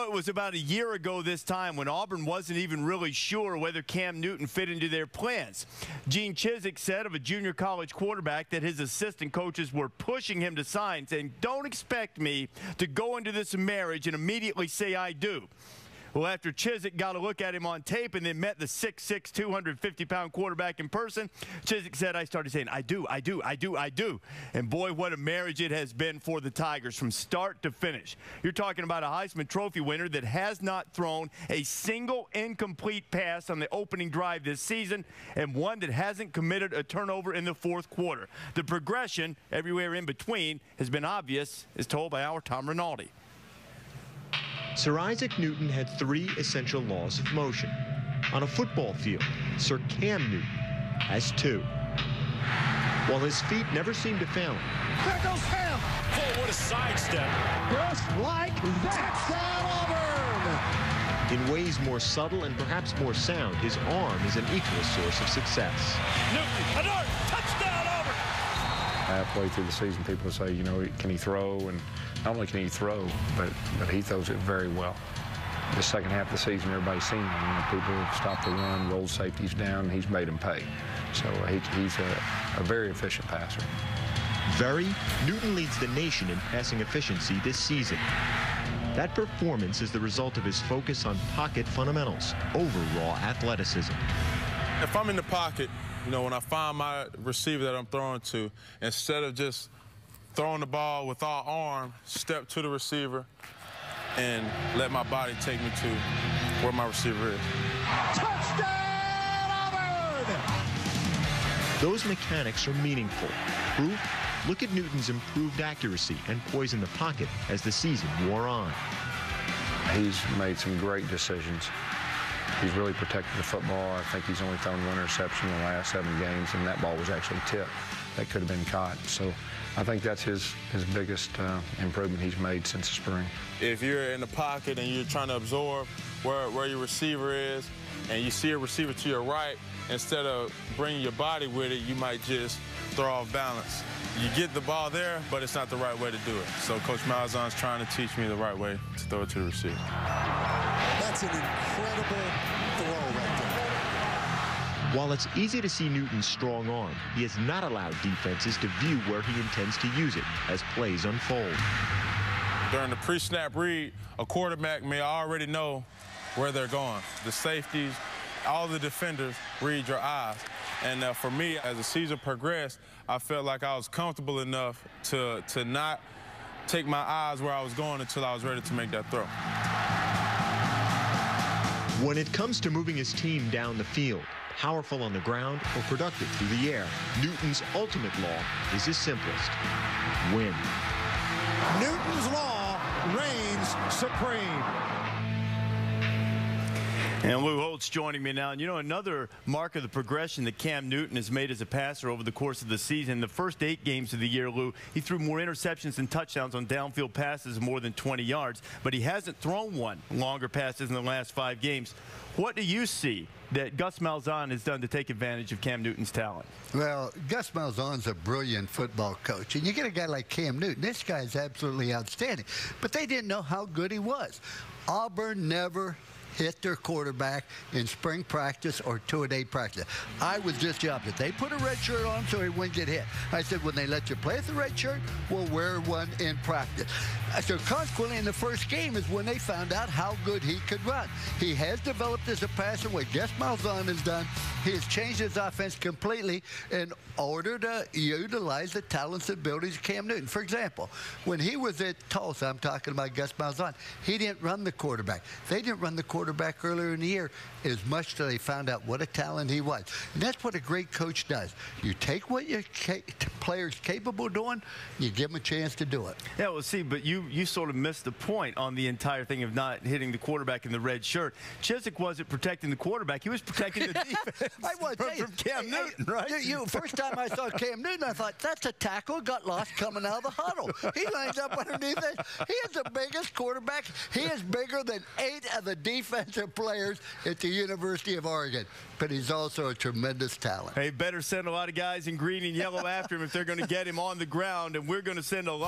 It was about a year ago this time when Auburn wasn't even really sure whether Cam Newton fit into their plans. Gene Chizik said of a junior college quarterback that his assistant coaches were pushing him to sign, saying, "Don't expect me to go into this marriage and immediately say I do." Well, after Chizik got a look at him on tape and then met the 6'6", 250-pound quarterback in person, Chizik said, "I started saying, I do. And boy, what a marriage it has been for the Tigers from start to finish. You're talking about a Heisman Trophy winner that has not thrown a single incomplete pass on the opening drive this season, and one that hasn't committed a turnover in the fourth quarter. The progression everywhere in between has been obvious, as told by our Tom Rinaldi. Sir Isaac Newton had 3 essential laws of motion. On a football field, Sir Cam Newton has 2. While his feet never seem to fail him. There goes Cam! Oh, what a sidestep. Just like that, Auburn! In ways more subtle and perhaps more sound, his arm is an equal source of success. Newton, a dart, touchdown Auburn! Halfway through the season, people say, you know, can he throw? And not only can he throw, but he throws it very well. The second half of the season, everybody's seen him. You know, people have stopped the run, rolled safeties down, and he's made them pay. So he's a very efficient passer. Newton leads the nation in passing efficiency this season. That performance is the result of his focus on pocket fundamentals over raw athleticism. If I'm in the pocket, you know, when I find my receiver that I'm throwing to, instead of just throwing the ball with all arm, step to the receiver and let my body take me to where my receiver is. Touchdown, Auburn! Those mechanics are meaningful. Proof? Look at Newton's improved accuracy and poise in the pocket as the season wore on. He's made some great decisions. He's really protected the football. I think he's only thrown 1 interception in the last 7 games, and that ball was actually tipped. That could have been caught. So I think that's his biggest improvement he's made since the spring. If you're in the pocket and you're trying to absorb where your receiver is, and you see a receiver to your right, instead of bringing your body with it, you might just throw off balance. You get the ball there, but it's not the right way to do it. So Coach Malzahn's trying to teach me the right way to throw it to the receiver. That's an incredible throw right there. While it's easy to see Newton's strong arm, he has not allowed defenses to view where he intends to use it as plays unfold. During the pre-snap read, a quarterback may already know where they're going. The safeties, all the defenders read your eyes. And for me, as the season progressed, I felt like I was comfortable enough to not take my eyes where I was going until I was ready to make that throw. When it comes to moving his team down the field, powerful on the ground or productive through the air, Newton's ultimate law is his simplest: win. Newton's law reigns supreme. And Lou Holtz joining me now. And, you know, another mark of the progression that Cam Newton has made as a passer over the course of the season. The first 8 games of the year, Lou, he threw more interceptions than touchdowns on downfield passes of more than 20 yards. But he hasn't thrown one longer passes in the last 5 games. What do you see that Gus Malzahn has done to take advantage of Cam Newton's talent? Well, Gus Malzahn's a brilliant football coach. And you get a guy like Cam Newton. This guy's absolutely outstanding. But they didn't know how good he was. Auburn never hit their quarterback in spring practice or 2-a-day practice. I was just the opposite. They put a red shirt on so he wouldn't get hit. I said, when they let you play with the red shirt, we'll wear one in practice. So consequently, in the first game is when they found out how good he could run. He has developed as a passer. What Gus Malzahn has done, he has changed his offense completely in order to utilize the talents and abilities of Cam Newton. For example, when he was at Tulsa, I'm talking about Gus Malzahn, he didn't run the quarterback. They didn't run the quarterback earlier in the year as much till they found out what a talent he was. And that's what a great coach does. You take what your player's capable of doing, you give them a chance to do it. Yeah, well, see, but you sort of missed the point on the entire thing of not hitting the quarterback in the red shirt. Chizik wasn't protecting the quarterback. He was protecting the defense from Cam Newton, right? First time I saw Cam Newton, I thought, that's a tackle, got lost coming out of the huddle. He lines up underneath it. He is the biggest quarterback. He is bigger than 8 of the defensive players at the University of Oregon. But he's also a tremendous talent. Hey, better send a lot of guys in green and yellow after him if they're going to get him on the ground, and we're going to send a lot.